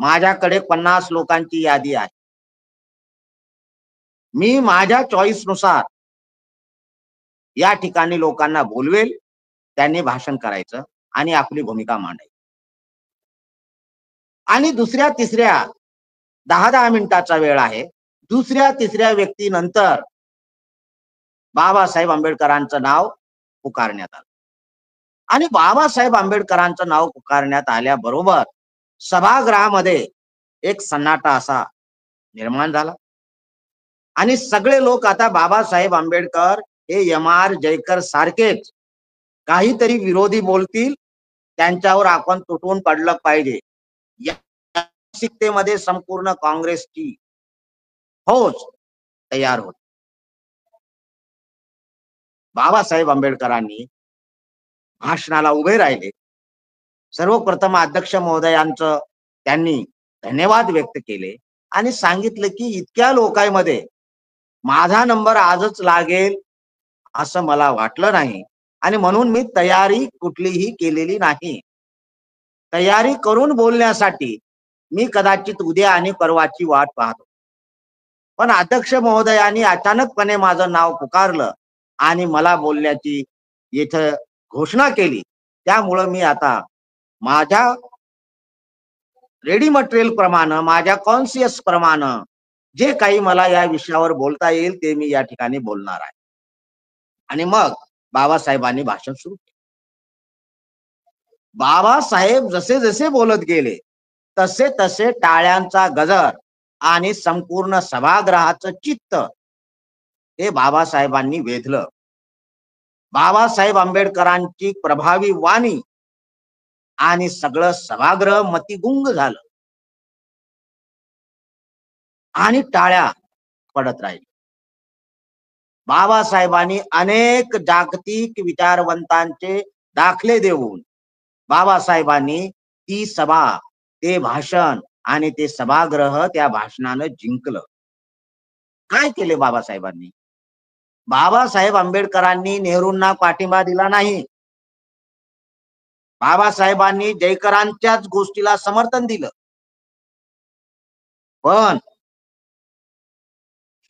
माझ्याकडे 50 लोकांची यादी आहे. मी माझ्या चॉईस नुसार या ठिकाणी लोकांना बोलवेल, त्यांनी भाषण करायचं आणि आपली भूमिका मांडायची. आणि दुसऱ्या तिसऱ्या 10-10 मिनिटाचा वेळ आहे. दुसऱ्या तिसऱ्या व्यक्तीनंतर बाबासाहेब आंबेडकरांचं नाव पुकारण्यात आलं आणि बाबासाहेब आंबेडकरांचं नाव पुकारण्यात आल्याबरोबर सभागृहामध्ये एक सन्नाटा असा निर्माण झाला आणि सगळे लोक आता बाबासाहेब आंबेडकर हे M.R. जयकर सारखेच काहीतरी विरोधी बोलतील, त्यांच्यावर आपण तुटून पडलं पाहिजे, या मानसिकतेमध्ये संपूर्ण काँग्रेसची फौज तयार होती. बाबासाहेब आंबेडकरांनी भाषणाला उभे राहिले. सर्वप्रथम अध्यक्ष महोदयांचं त्यांनी धन्यवाद व्यक्त केले आणि सांगितलं की इतक्या लोकांमध्ये माझा नंबर आजच लागेल असं मला वाटलं नाही आणि म्हणून मी तयारी कुठलीही केलेली नाही. तयारी करून बोलण्यासाठी मी कदाचित उद्या आणि परवाची वाट पाहतो, पण अध्यक्ष महोदयांनी अचानकपणे माझं नाव पुकारलं आणि मला बोलण्याची इथं घोषणा केली. त्यामुळं मी आता माझ्या रेडी मटेरियल प्रमाणे, माझ्या कॉन्शियस प्रमाणे जे काही मला या विषयावर बोलता येईल ते मी या ठिकाणी बोलणार आहे. आणि मग बाबासाहेबांनी भाषण सुरू केलं. बाबासाहेब जसे जसे बोलत गेले तसे तसे टाळ्यांचा गजर आणि संपूर्ण सभागृहाचं चित्त हे बाबासाहेबांनी वेधलं. बाबासाहेब आंबेडकरांची प्रभावी वाणी आणि सगळं सभागृह मतिगुंग झालं आणि टाळ्या पडत राहिल्या. बाबासाहेबांनी अनेक जागतिक विचारवंतांचे दाखले देऊन बाबासाहेबांनी ती सभा, ते भाषण आणि ते सभागृह त्या भाषणानं जिंकलं. काय केले बाबासाहेबांनी? बाबासाहेब आंबेडकरांनी नेहरूंना पाठिंबा दिला नाही. बाबासाहेबांनी जयकरांच्याच गोष्टीला समर्थन दिलं. पण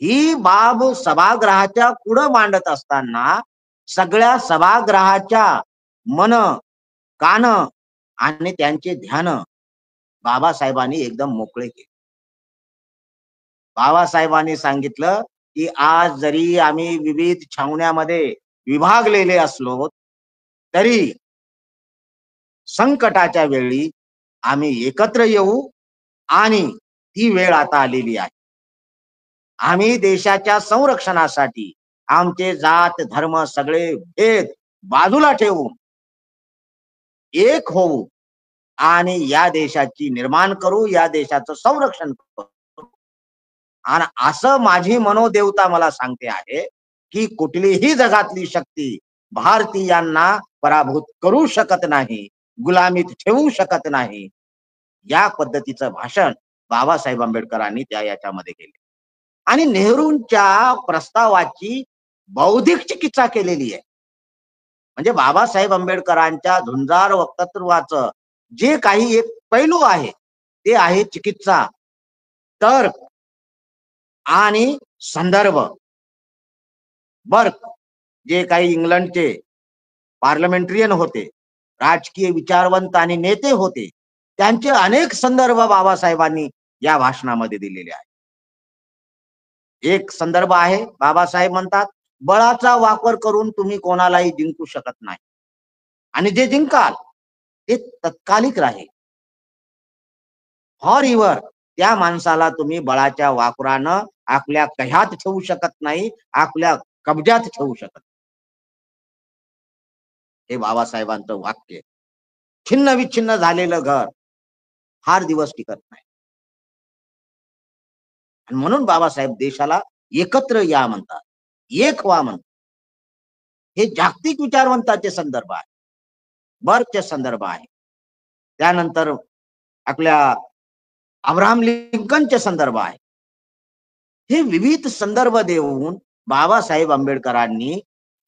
ही बाब सभागृहाच्या पुढे मांडत असताना सगळ्या सभागृहाच्या मन, कान आणि त्यांचे ध्यान बाबासाहेबांनी एकदम मोकळे केले. बाबासाहेबांनी सांगितलं की आज जरी आम्ही विविध छावण्यामध्ये विभागलेले असलो तरी संकटाच्या वेळी आम्ही एकत्र येऊ आणि ती वेळ आता आलेली आहे. आम्ही देशाच्या संरक्षणासाठी आमचे जात धर्म सगळे भेद बाजूला ठेवून एक होऊ आणि या देशाची निर्माण करू, या देशाचं संरक्षण करू. आणि असं माझी मनोदेवता मला सांगते आहे की कुठलीही जगातली शक्ती भारतीयांना पराभूत करू शकत नाही, गुलामीत ठेवू शकत नाही. या पद्धतीचं भाषण बाबासाहेब आंबेडकरांनी त्या याच्यामध्ये केले आणि नेहरूंच्या प्रस्तावाची बौद्धिक चिकित्सा केलेली आहे. म्हणजे बाबासाहेब आंबेडकरांच्या झुंजार वक्तृत्वाचं जे काही एक पैलू आहे ते आहे चिकित्सा, तर्क आणि संदर्भ. बर्क जे काही इंग्लंडचे पार्लमेंटरियन होते, राजकीय विचारवंत आणि नेते होते, त्यांचे अनेक संदर्भ बाबासाहेबांनी या भाषणामध्ये दिलेले आहेत. एक संदर्भ आहे, बाबासाहेब म्हणतात बळाचा वापर करून तुम्ही कोणालाही जिंकू शकत नाही आणि जे जिंकाल ते तत्कालिक राहील. फॉर एव्हर त्या माणसाला तुम्ही बळाच्या वापरानं आपल्या कह्यात ठेवू शकत नाही, आपल्या कब्जात ठेवू शकत. हे बाबासाहेबांचं वाक्य. छिन्न विच्छिन्न झालेलं घर फार दिवस टिकत नाही आणि म्हणून बाबासाहेब देशाला एकत्र या म्हणतात, एक व्हा म्हणतात. हे जागतिक विचारवंताचे संदर्भ आहे, बर्कचे संदर्भ आहे. त्यानंतर आपल्या अब्राहम लिंकनचे संदर्भ आहे. हे विविध संदर्भ देऊन बाबासाहेब आंबेडकरांनी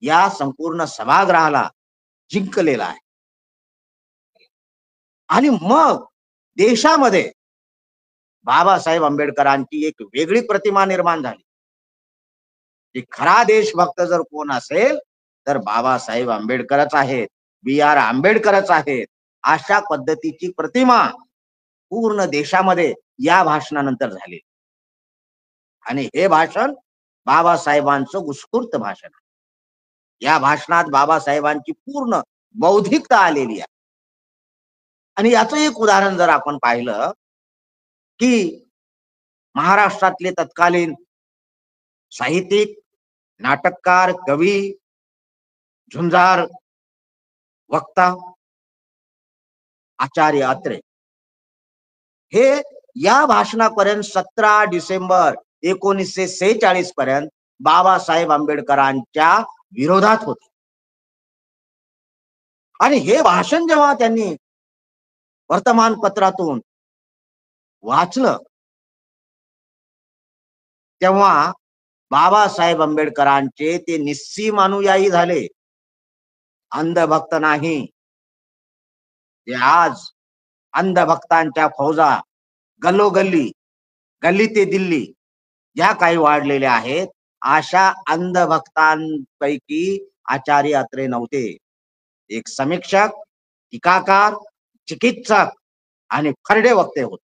या संपूर्ण सभागृहाला जिंकलेला आहे. आणि मग देशामध्ये बाबासाहेब आंबेडकरांची एक वेगळी प्रतिमा निर्माण झाली की खरा देशभक्त जर कोण असेल तर बाबासाहेब आंबेडकरच आहेत, बी.आर. आंबेडकरच आहेत. अशा पद्धतीची प्रतिमा पूर्ण देशामध्ये या भाषणानंतर झाली. आणि हे भाषण बाबासाहेबांचं उत्स्फूर्त भाषण आहे. या भाषणात बाबासाहेबांची पूर्ण बौद्धिकता आलेली आहे. आणि याचं एक उदाहरण जर आपण पाहिलं की महाराष्ट्रातले तत्कालीन साहित्यिक, नाटककार, कवी, झुंजार वक्ता आचार्य अत्रे हे या भाषणापर्यंत 17 डिसेंबर 1946 पर्यंत बाबासाहेब आंबेडकरांच्या विरोधात होते. आणि हे भाषण जेव्हा त्यांनी वर्तमानपत्रातून वाचलं तेव्हा बाबासाहेब आंबेडकरांचे ते निस्सीम अनुयायी झाले, अंधभक्त नाही. ते आज अंधभक्तांच्या फौजा गल्लोगल्ली, गल्ली ते दिल्ली ज्या काही वाढलेल्या आहेत, अशा अंधभक्तांपैकी आचार्य अत्रे नव्हते. एक समीक्षक, टीकाकार, चिकित्सक आणि खरडे वक्ते होते.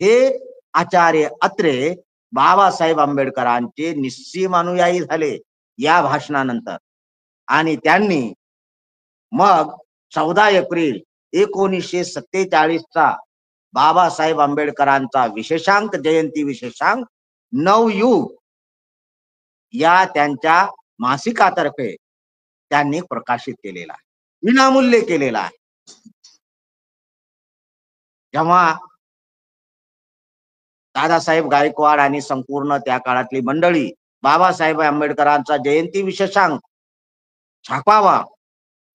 हे आचार्य अत्रे बाबासाहेब आंबेडकरांचे निस्सीम अनुयायी झाले या भाषणानंतर. आणि त्यांनी मग 14 एप्रिल 1947 चा बाबासाहेब आंबेडकरांचा विशेषांक, जयंती विशेषांक नवयुग या त्यांच्या मासिकातर्फे त्यांनी प्रकाशित केलेला आहे, विनामूल्य केलेला आहे. जेव्हा दादासाहेब गायकवाड आणि संपूर्ण त्या काळातली मंडळी बाबासाहेब आंबेडकरांचा जयंती विशेषांक छापावा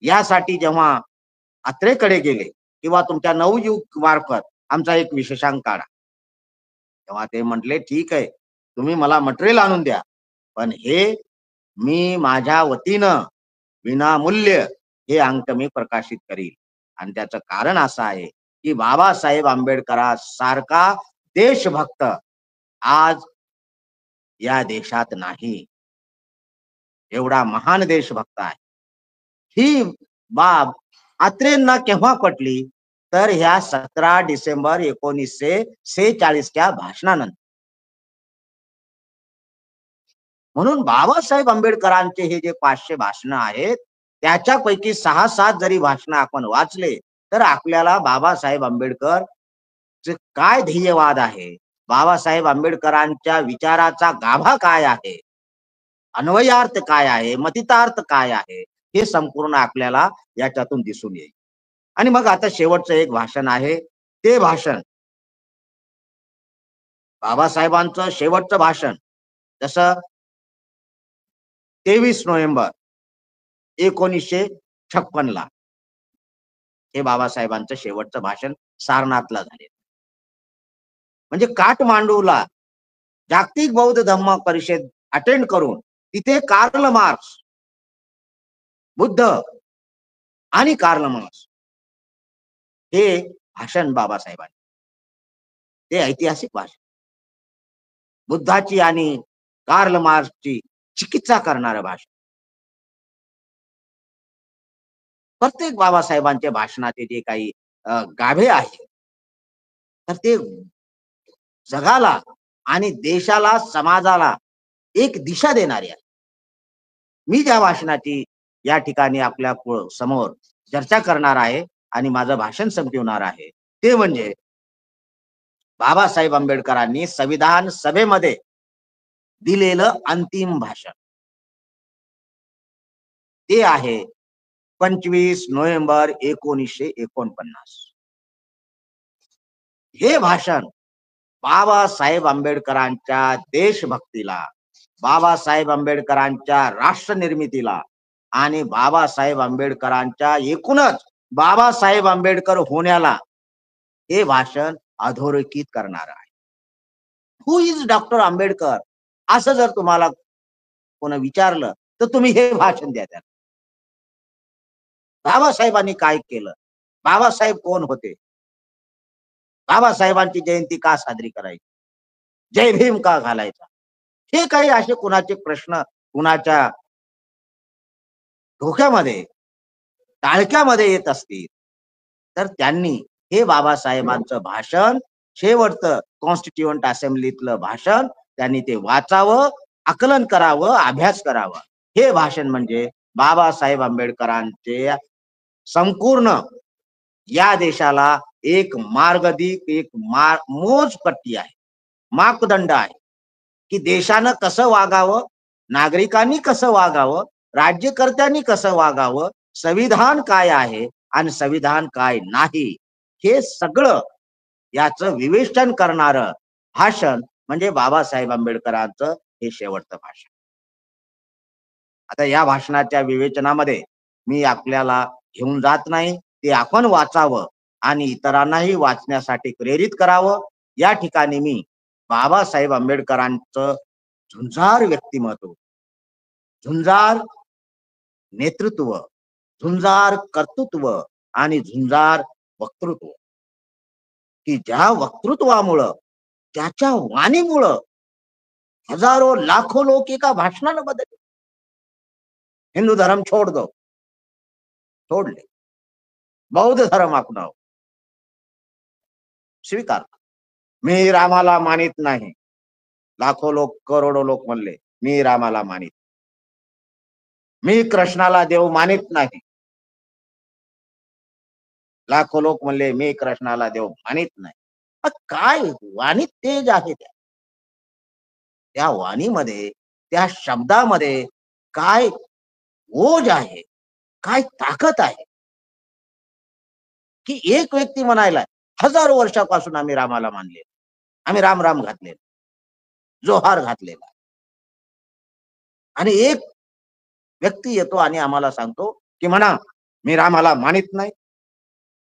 यासाठी जेव्हा अत्रेकडे गेले किंवा तुमच्या नवयुग मार्फत आमचा एक विशेषांक काढा, तेव्हा ते म्हटले ठीक आहे, तुम्ही मला मटेरियल आणून द्या, पण हे मी माझ्या वतीनं विनामूल्य हे अंक मी प्रकाशित करील. आणि त्याचं कारण असं आहे की बाबासाहेब आंबेडकरांसारखा देशभक्त आज या देशात नाही. एवढा महान देशभक्त आहे. ही बाब अत्रेंना केव्हा पटली, तर ह्या 17 डिसेंबर 1946च्या भाषणानंतर. म्हणून बाबासाहेब आंबेडकरांचे हे जे 500 भाषणं आहेत, त्याच्यापैकी 6-7 जरी भाषणं आपण वाचले तर आपल्याला बाबासाहेब आंबेडकर काय ध्येयवाद आहे, बाबासाहेब आंबेडकरांच्या विचाराचा गाभा काय आहे, अन्वयार्थ काय आहे, मतितार्थ काय आहे, हे संपूर्ण आपल्याला याच्यातून दिसून येईल. आणि मग आता शेवटचं एक भाषण आहे, ते भाषण बाबासाहेबांचं शेवटचं भाषण, जसं 23 नोव्हेंबर 1956 हे बाबासाहेबांचं शेवटचं भाषण सारनाथला झाले. म्हणजे काठमांडूला जागतिक बौद्ध धम्म परिषद अटेंड करून तिथे कार्ल मार्क्स, बुद्ध आणि कार्ल मार्क्स हे भाषण बाबासाहेबांनी, ते ऐतिहासिक भाषण, बुद्धाची आणि कार्ल मार्क्सची चिकित्सा करणारं भाषण. प्रत्येक बाबासाहेबांच्या भाषणाचे जे काही गाभे आहे, तर ते जगाला आणि देशाला, समाजाला एक दिशा देणारी आहे. मी ज्या भाषणाची या ठिकाणी आपल्या समोर चर्चा करणार आहे आणि माझं भाषण संपवणार आहे, ते म्हणजे बाबासाहेब आंबेडकरांनी संविधान सभेमध्ये दिलेलं अंतिम भाषण. ते आहे 25 नोव्हेंबर 1949. हे भाषण बाबासाहेब आंबेडकरांच्या देशभक्तीला, बाबासाहेब आंबेडकरांच्या राष्ट्र निर्मितीला आणि बाबासाहेब आंबेडकरांच्या एकूणच बाबासाहेब आंबेडकर होण्याला हे भाषण अधोरेखित करणार आहे. हु इज डॉक्टर आंबेडकर असं जर तुम्हाला कोणी विचारलं तर तुम्ही हे भाषण द्या त्याला. बाबासाहेबांनी काय केलं, बाबासाहेब कोण होते, बाबासाहेबांची जयंती का साजरी करायची, जय भीम का घालायचा, हे काही असे कुणाचे प्रश्न कुणाच्या डोक्यामध्ये टाळक्यामध्ये येत असतील तर त्यांनी हे बाबासाहेबांचं भाषण, शेवटचं कॉन्स्टिट्युएंट असेंब्लीतलं भाषण, त्यांनी ते वाचावं, आकलन करावं, अभ्यास करावा. हे भाषण म्हणजे बाबासाहेब आंबेडकरांचे संपूर्ण या देशाला एक मार्गदीप, एक मोजपट्टी आहे, मापदंड आहे की देशानं कसं वागावं, नागरिकांनी कसं वागावं, राज्यकर्त्यांनी कसं वागावं, संविधान काय आहे आणि संविधान काय नाही, हे सगळं याचं विवेचन करणारं भाषण म्हणजे बाबासाहेब आंबेडकरांचं हे शेवटचं भाषण. आता या भाषणाच्या विवेचनामध्ये मी आपल्याला घेऊन जात नाही, ते आपण वाचावं आणि इतरांनाही वाचण्यासाठी प्रेरित करावं. या ठिकाणी मी बाबासाहेब आंबेडकरांचं झुंजार व्यक्तिमत्व, झुंजार नेतृत्व, झुंजार कर्तृत्व आणि झुंजार वक्तृत्व, की ज्या वक्तृत्वामुळं, त्याच्या वाणीमुळं हजारो लाखो लोक एका भाषणानं बदलले. हिंदू धर्म छोड़ दो, छोड़ले, बौद्ध धर्म अपनाओ, स्वीकार. मी रामाला मानित नाही, लाखो लोक, करोडो लोक म्हणले मी रामाला मानित. मी कृष्णाला देव मानित नाही, लाखो लोक म्हणले मी कृष्णाला देव मानित नाही. काय वाणीत तेज आहे त्या वाणीमध्ये, त्या शब्दामध्ये काय ओज आहे, काय ताकद आहे, की एक व्यक्ती म्हणायला हजारो वर्षापासून आम्ही रामाला मानले, आम्ही राम राम घातले, जोहार घातलेला, आणि एक व्यक्ती येतो आणि आम्हाला सांगतो की म्हणा मी रामाला मानित नाही.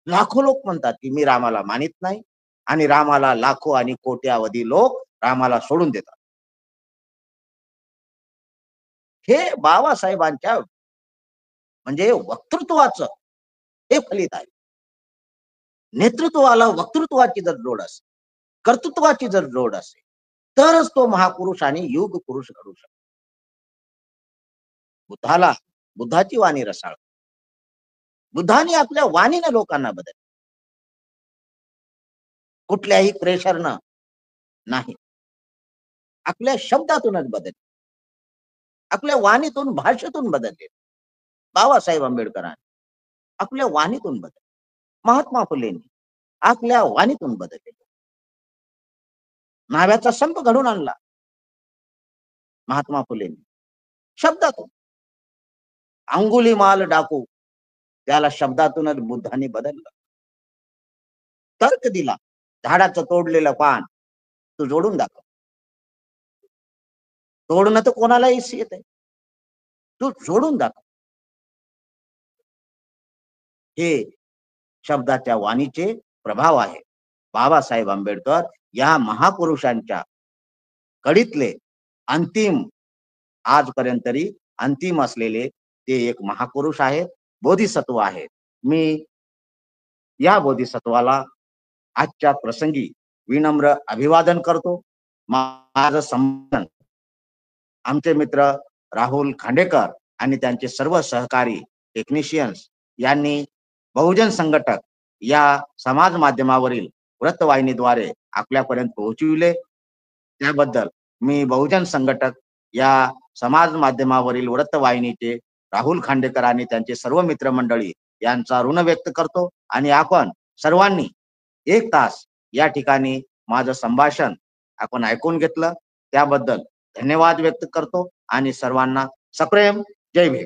लाखो लोक म्हणतात की मी रामाला मानित नाही, आणि रामाला लाखो आणि कोट्यावधी लोक रामाला सोडून देतात. हे बाबासाहेबांच्या म्हणजे वक्तृत्वाचं हे फलित आहे. नेतृत्वाला वक्तृत्वाची जर जोड असेल, कर्तृत्वाची जर जोड असेल, तरच तो महापुरुष आणि युग पुरुष घडू शकतो. बुद्धाला बुद्धाची वाणी रसाळ, बुद्धाने आपल्या वाणीने लोकांना बदल, कुठल्याही प्रेशरनं नाही, आपल्या शब्दातूनच बदल, आपल्या वाणीतून भाषेतून बदलले. बाबासाहेब आंबेडकरांनी आपल्या वाणीतून बदल, महात्मा फुलेंनी आपल्या वाणीतून बदलले, नाव्याचा संप घडून आणला महात्मा फुलेंनी शब्दातून. अंगुलीमाल डाकू त्याला शब्दातूनच बुद्धांनी बदललं. तर्क दिला, झाडाचं तोडलेलं पान तू जोडून दाखव. तोडणं तर कोणालाही येत, तू जोडून दाखव. हे शब्दाच्या वाणीचे प्रभाव आहे. बाबासाहेब आंबेडकर या महापुरुषांच्या कडीतले अंतिम, आजपर्यंत तरी अंतिम असलेले ते एक महापुरुष आहेत, बोधिसत्व आहेत. मी या बोधिसत्वाला आजच्या प्रसंगी विनम्र अभिवादन करतो. माझं संबंध आमचे मित्र राहुल खांडेकर आणि त्यांचे सर्व सहकारी टेक्निशियन्स यांनी बहुजन संघटक या समाज माध्यमावरील वृत्तवाहिनीद्वारे आपल्यापर्यंत पोहोचविले, त्याबद्दल मी बहुजन संघटक या समाज माध्यमावरील वृत्तवाहिनीचे राहुल खांडेकर आणि त्यांचे सर्व मित्रमंडळी यांचा ऋण व्यक्त करतो. आणि आपण सर्वांनी 1 तास या ठिकाणी माझं संभाषण आपण ऐकून घेतलं त्याबद्दल धन्यवाद व्यक्त करतो आणि सर्वांना सप्रेम जय भीम.